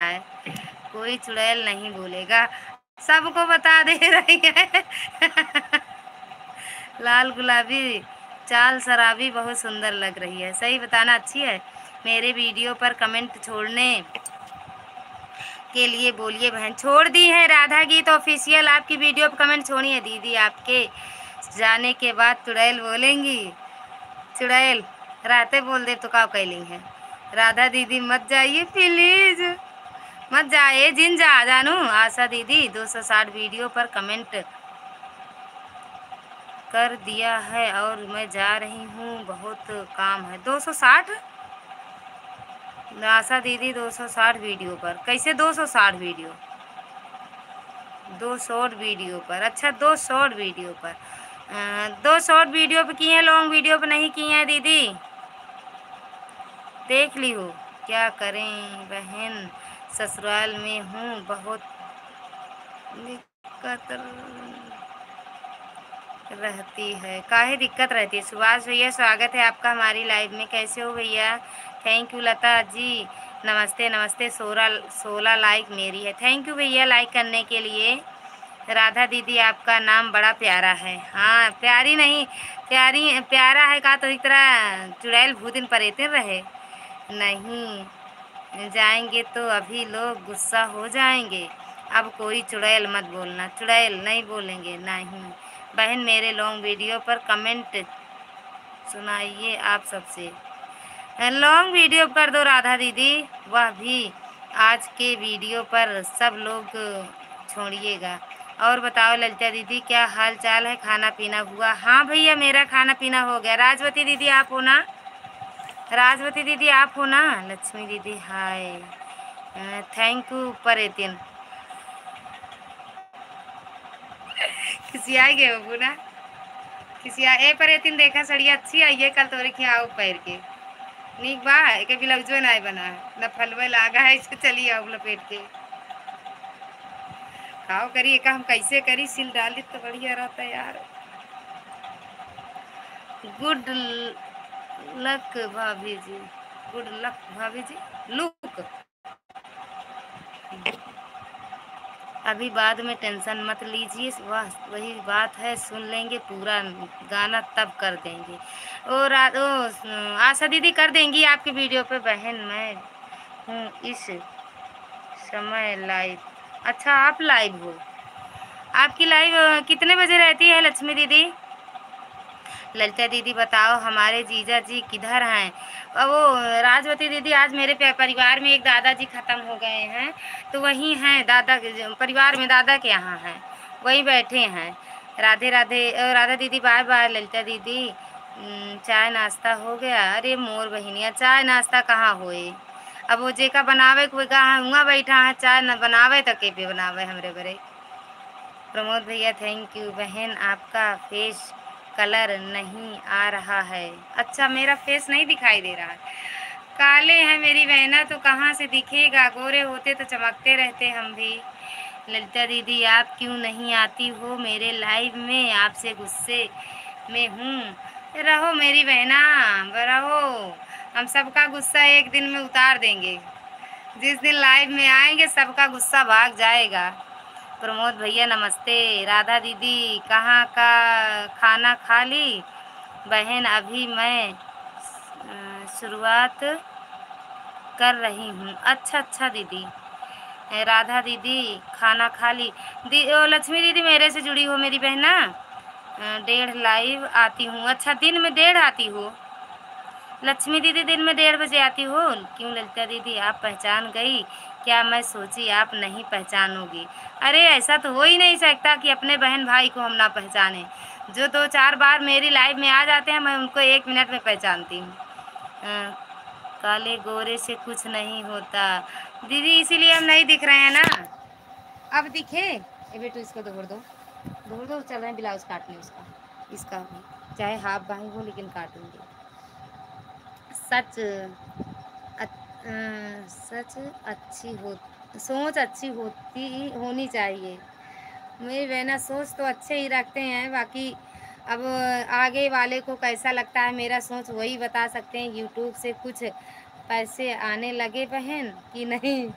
है, कोई चुड़ैल नहीं बोलेगा, सबको बता दे रही है। लाल गुलाबी चाल शराबी बहुत सुंदर लग रही है। सही बताना अच्छी है। मेरे वीडियो पर कमेंट छोड़ने के लिए बोलिए बहन। छोड़ दी है राधा गीत ऑफिशियल आपकी वीडियो पर कमेंट छोड़ी है दीदी। आपके जाने के बाद चुड़ैल बोलेंगी। चुड़ैल रातें बोल दे तो का कैली है। राधा दीदी मत जाइए प्लीज, मत जाए जिन जा जानू। आशा दीदी 260 वीडियो पर कमेंट कर दिया है और मैं जा रही हूँ, बहुत काम है। 260 आशा दीदी 260 वीडियो पर कैसे? 260 वीडियो, 2 शॉर्ट वीडियो पर। अच्छा 2 शॉर्ट वीडियो पर, 2 शॉर्ट वीडियो पर की हैं, लॉन्ग वीडियो पर नहीं की हैं दीदी। देख ली हो। क्या करें बहन, ससुराल में हूँ, बहुत दिक्कत रहती है। काहे दिक्कत रहती है? सुभाष भैया स्वागत है आपका हमारी लाइव में। कैसे हो भैया? थैंक यू लता जी, नमस्ते नमस्ते। 16 लाइक मेरी है। थैंक यू भैया लाइक करने के लिए। राधा दीदी आपका नाम बड़ा प्यारा है। हाँ प्यारी नहीं, प्यारी प्यारा है का तो इतना चुड़ैल भूतिन परेतिन रहे। नहीं जाएंगे तो अभी लोग गुस्सा हो जाएंगे। अब कोई चुड़ैल मत बोलना। चुड़ैल नहीं बोलेंगे नहीं। बहन मेरे लॉन्ग वीडियो पर कमेंट सुनाइए आप सबसे। लॉन्ग वीडियो कर दो राधा दीदी, वह भी आज के वीडियो पर सब लोग छोड़िएगा। और बताओ ललिता दीदी क्या हाल चाल है? खाना पीना हुआ? हाँ भैया मेरा खाना पीना हो गया। राजवती दीदी आप हो ना? राजवती दीदी आप हो ना? लक्ष्मी दीदी हाय, थैंक यू पर एतिन। किसी आ गए हो ना? किसी आ ए पर एतिन देखा सड़िया अच्छी आई है कल तोरे खियाओ पैर के नीक बा के बिलौजो नहीं बना है न फलवे लागा है इसको। चलिए अब लपेट के खाओ करिए का हम कैसे करी सिल डाली तो बढ़िया रहता यार। गुड लक भाभी जी, गुड लक भाभी जी। लुक अभी बाद में टेंशन मत लीजिए, वह वही बात है, सुन लेंगे पूरा गाना तब कर देंगे। और आशा दीदी कर देंगी आपकी वीडियो पे। बहन मैं हूँ इस समय लाइव। अच्छा आप लाइव हो? आपकी लाइव कितने बजे रहती है लक्ष्मी दीदी? ललिता दीदी बताओ हमारे जीजा जी किधर हैं? वो राजवती दीदी आज मेरे परिवार में एक दादाजी ख़त्म हो गए हैं तो वहीं हैं, दादा परिवार में दादा के यहाँ हैं, वहीं बैठे हैं। राधे राधे। राधा दीदी बाय बाय। ललिता दीदी चाय नाश्ता हो गया? अरे मोर बहिनिया चाय नाश्ता कहाँ होए, अब वो जेका बनावे कोई कहाँ हुआ बैठा है, चाय न बनावे तो के पे बनावे हमरे बरे। प्रमोद भैया थैंक यू। बहन आपका फेस कलर नहीं आ रहा है। अच्छा मेरा फेस नहीं दिखाई दे रहा है? काले हैं मेरी बहना तो कहाँ से दिखेगा, गोरे होते तो चमकते रहते हम भी। ललिता दीदी आप क्यों नहीं आती हो मेरे लाइव में? आपसे गुस्से में हूँ। रहो मेरी बहना रहो, हम सबका गुस्सा एक दिन में उतार देंगे। जिस दिन लाइव में आएंगे सबका गुस्सा भाग जाएगा। प्रमोद भैया नमस्ते। राधा दीदी कहाँ का खाना खा ली? बहन अभी मैं शुरुआत कर रही हूँ। अच्छा अच्छा दीदी। राधा दीदी खाना खा ली? लक्ष्मी दीदी मेरे से जुड़ी हो मेरी बहन ना? 1:30 लाइव आती हूँ। अच्छा दिन में 1:30 आती हो? लक्ष्मी दीदी दिन में 1:30 बजे आती हो? क्यों ललिता दीदी आप पहचान गई क्या? मैं सोची आप नहीं पहचानोगी। अरे ऐसा तो हो ही नहीं सकता कि अपने बहन भाई को हम ना पहचाने। जो 2-4 बार मेरी लाइव में आ जाते हैं मैं उनको 1 मिनट में पहचानती हूँ। काले गोरे से कुछ नहीं होता दीदी, इसीलिए हम नहीं दिख रहे हैं ना। अब दिखे? ए बेटू इसको दौड़ दो, दौड़ दो। चल रहे हैं ब्लाउज काटने उसका, इसका भी चाहे हाफ बाही हो लेकिन काटूंगी। सच सच अच्छी हो, सोच अच्छी होती होनी चाहिए। मेरी बहना सोच तो अच्छे ही रखते हैं, बाकी अब आगे वाले को कैसा लगता है मेरा सोच वही बता सकते हैं। यूट्यूब से कुछ पैसे आने लगे बहन कि नहीं?